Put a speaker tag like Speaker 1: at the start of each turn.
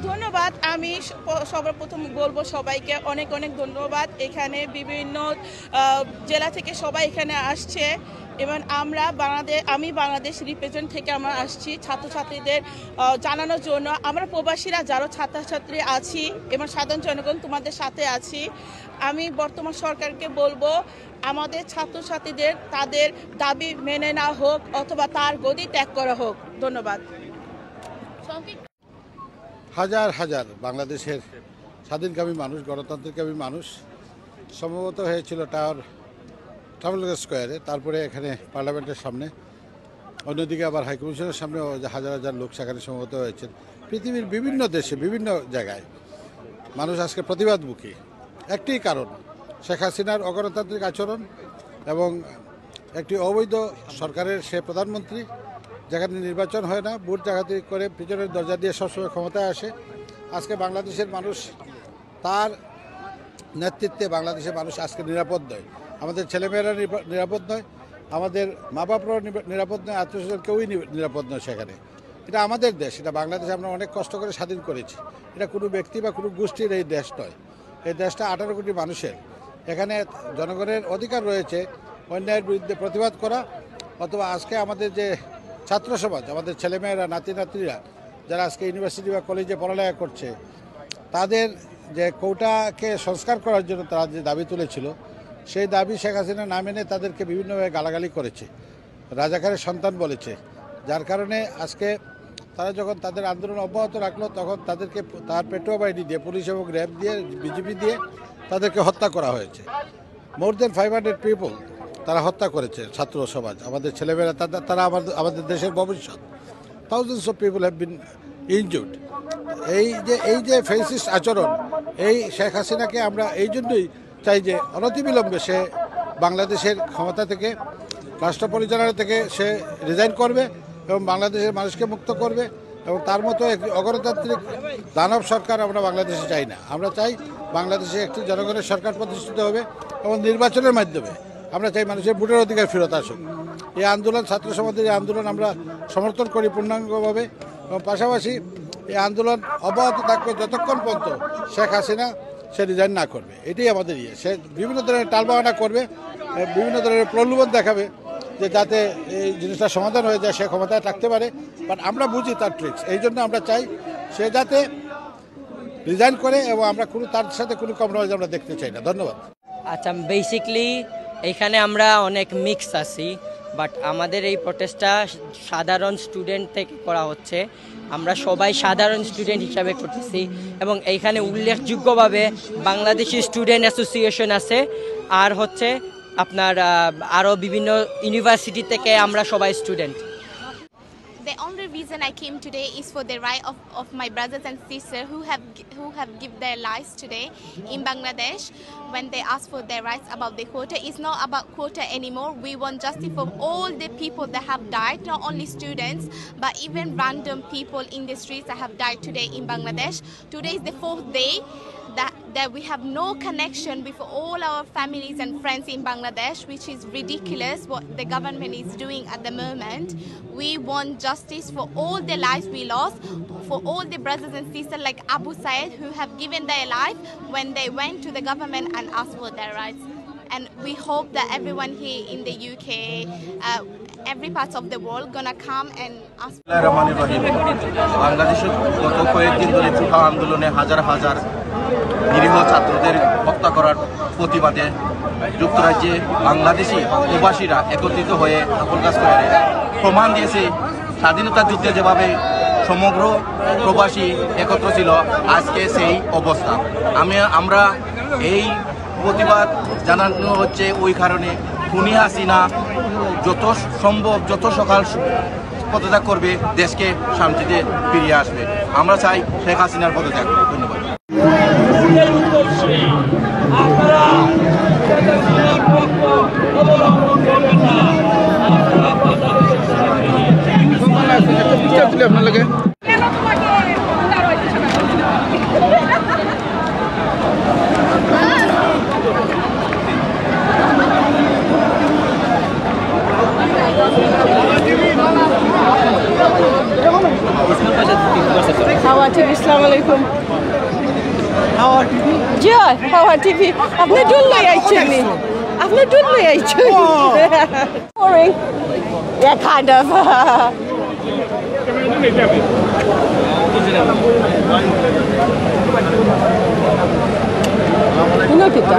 Speaker 1: ধন্যবাদ। আমি সর্বপ্রথম বলবো সবাইকে অনেক অনেক ধন্যবাদ। এখানে বিভিন্ন জেলা থেকে সবাই এখানে আসছে এবং আমি বাংলাদেশ রিপ্রেজেন্ট থেকে আমরা আসছি ছাত্রছাত্রীদের জানানোর জন্য। আমরা প্রবাসীরা যারা ছাত্রছাত্রী আছি এবং সাধারণ জনগণ তোমাদের সাথে আছি। আমি বর্তমান সরকারকে বলবো আমাদের ছাত্রছাত্রীদের তাদের দাবি মেনে নেওয়া হোক অথবা তার গদি ত্যাগ করা হোক। ধন্যবাদ।
Speaker 2: হাজার হাজার বাংলাদেশের স্বাধীনকামী মানুষ, গণতন্ত্রকামী মানুষ সম্ভবত হয়েছিল ট্রাফালগার স্কোয়ারে, তারপরে এখানে পার্লামেন্টের সামনে, অন্যদিকে আবার হাইকমিশনের সামনেও হাজার হাজার লোক সেখানে সমবেত হয়েছেন। পৃথিবীর বিভিন্ন দেশে বিভিন্ন জায়গায় মানুষ আজকে প্রতিবাদমুখী। একটি কারণ, শেখ হাসিনার অগণতান্ত্রিক আচরণ এবং একটি অবৈধ সরকারের সে প্রধানমন্ত্রী, যেখানে নির্বাচন হয় না, ভোট জাগাতি করে পিছনের দরজা দিয়ে সবসময় ক্ষমতায় আসে। আজকে বাংলাদেশের মানুষ, তার নেতৃত্বে বাংলাদেশের মানুষ আজকে নিরাপদ নয়। আমাদের ছেলেমেয়েরা নিরাপদ নয়, আমাদের মা বাপরাও নিরাপদ নয়, আত্মীয়স্বজন কেউই নিরাপদ নয় সেখানে। এটা আমাদের দেশ, এটা বাংলাদেশ আমরা অনেক কষ্ট করে স্বাধীন করেছি। এটা কোনো ব্যক্তি বা কোনো গোষ্ঠীর এই দেশ নয়, এই দেশটা 18 কোটি মানুষের। এখানে জনগণের অধিকার রয়েছে অন্যায়ের বিরুদ্ধে প্রতিবাদ করা, অথবা আজকে আমাদের যে ছাত্র সমাজ, আমাদের ছেলেমেয়েরা, নাতি নাতনিরা যারা আজকে ইউনিভার্সিটি বা কলেজে পড়ালেখা করছে, তাদের যে কোটাকে সংস্কার করার জন্য তারা যে দাবি তুলেছিল, সেই দাবি শেখ হাসিনা না মেনে তাদেরকে বিভিন্নভাবে গালাগালি করেছে, রাজাকারের সন্তান বলেছে। যার কারণে আজকে তারা যখন তাদের আন্দোলন অব্যাহত রাখলো, তখন তাদেরকে তার পেট্রোল বাহিনী দিয়ে, পুলিশ এবং র্যাব দিয়ে, বিজেপি দিয়ে তাদেরকে হত্যা করা হয়েছে। মোর দেন 500 পিপল তারা হত্যা করেছে ছাত্র সমাজ, আমাদের ছেলেমেয়েরা, তারা আমাদের দেশের ভবিষ্যৎ। Thousands of people have been injured. এই যে ফেসিস্ট আচরণ, এই শেখ হাসিনাকে আমরা এই জন্যই চাই যে অনতিবিলম্বে সে বাংলাদেশের ক্ষমতা থেকে, রাষ্ট্র পরিচালনা থেকে সে রিজাইন করবে এবং বাংলাদেশের মানুষকে মুক্ত করবে। এবং তার মতো একটি অগণতান্ত্রিক দানব সরকার আমরা বাংলাদেশে চাই না। আমরা চাই বাংলাদেশে একটি জনগণের সরকার প্রতিষ্ঠিত হবে এবং নির্বাচনের মাধ্যমে আমরা চাই মানুষের ভোটের অধিকার ফেরত আসুক। এই আন্দোলন, ছাত্র সমাজের এই আন্দোলন আমরা সমর্থন করি পূর্ণাঙ্গভাবে, এবং পাশাপাশি এই আন্দোলন অব্যাহত থাকবে যতক্ষণ পর্যন্ত শেখ হাসিনা সে রিজাইন না করবে। এটাই আমাদের সে বিভিন্ন ধরনের টালবাহানা করবে, বিভিন্ন ধরনের প্রলোভন দেখাবে যে যাতে এই জিনিসটা সমাধান হয়ে যায়, সে ক্ষমতায় থাকতে পারে। বাট আমরা বুঝি তার ট্রিক্স, এই জন্য আমরা চাই সে যাতে রিজাইন করে, এবং আমরা তার সাথে কোনো কম্প্রোমাইজ আমরা দেখতে চাই না। ধন্যবাদ।
Speaker 3: আচ্ছা, বেসিকলি এখানে আমরা অনেক মিক্স আছি, বাট আমাদের এই প্রটেস্টটা সাধারণ স্টুডেন্ট থেকে করা হচ্ছে। আমরা সবাই সাধারণ স্টুডেন্ট হিসাবে করতেছি, এবং এইখানে উল্লেখযোগ্যভাবে বাংলাদেশি স্টুডেন্ট অ্যাসোসিয়েশন আছে, আর হচ্ছে আপনার আরও বিভিন্ন ইউনিভার্সিটি থেকে আমরা সবাই student.
Speaker 4: The only reason I came today is for the right of my brothers and sisters who have given their lives today in Bangladesh when they ask for their rights about the quota. It's not about quota anymore. We want justice for all the people that have died, not only students, but even random people in the streets that have died today in Bangladesh. Today is the 4th day that we have no connection with all our families and friends in Bangladesh, which is ridiculous what the government is doing at the moment. We want justice for all the lives we lost, for all the brothers and sisters like Abu Said who have given their life when they went to the government and asked for their rights. And we hope that everyone here in the UK, every part of the world gonna come and ask.
Speaker 5: বাংলাদেশের গত কয়েকদিন ধরে চূড়া আন্দোলনে হাজার হাজার নিরীহ ছাত্রদের হত্যা করার প্রতিবাদে যুক্তরাজ্যে বাংলাদেশি প্রবাসীরা একত্রিত হয়ে ট্রাফালগার স্কয়ারে প্রমাণ দিয়েছে স্বাধীনতা যুদ্ধে যেভাবে সমগ্র প্রবাসী একত্র ছিল, আজকে সেই অবস্থা। আমরা এই প্রতিবাদ জানানো হচ্ছে ওই কারণে খুনি হাসিনা যত সম্ভব যত সকাল পদত্যাগ করবে, দেশকে শান্তিতে ফিরিয়ে আসবে। আমরা চাই শেখ হাসিনার পদত্যাগ। ধন্যবাদ। আপনার লাগে
Speaker 3: इसमें
Speaker 6: হাওয়া টিভি আসসালামু আলাইকুম জি হাওয়া টিভি আপনি ডুল লই আইছেন নি আপনি ডুল লই আইছেন boring yeah kind of Ano kita?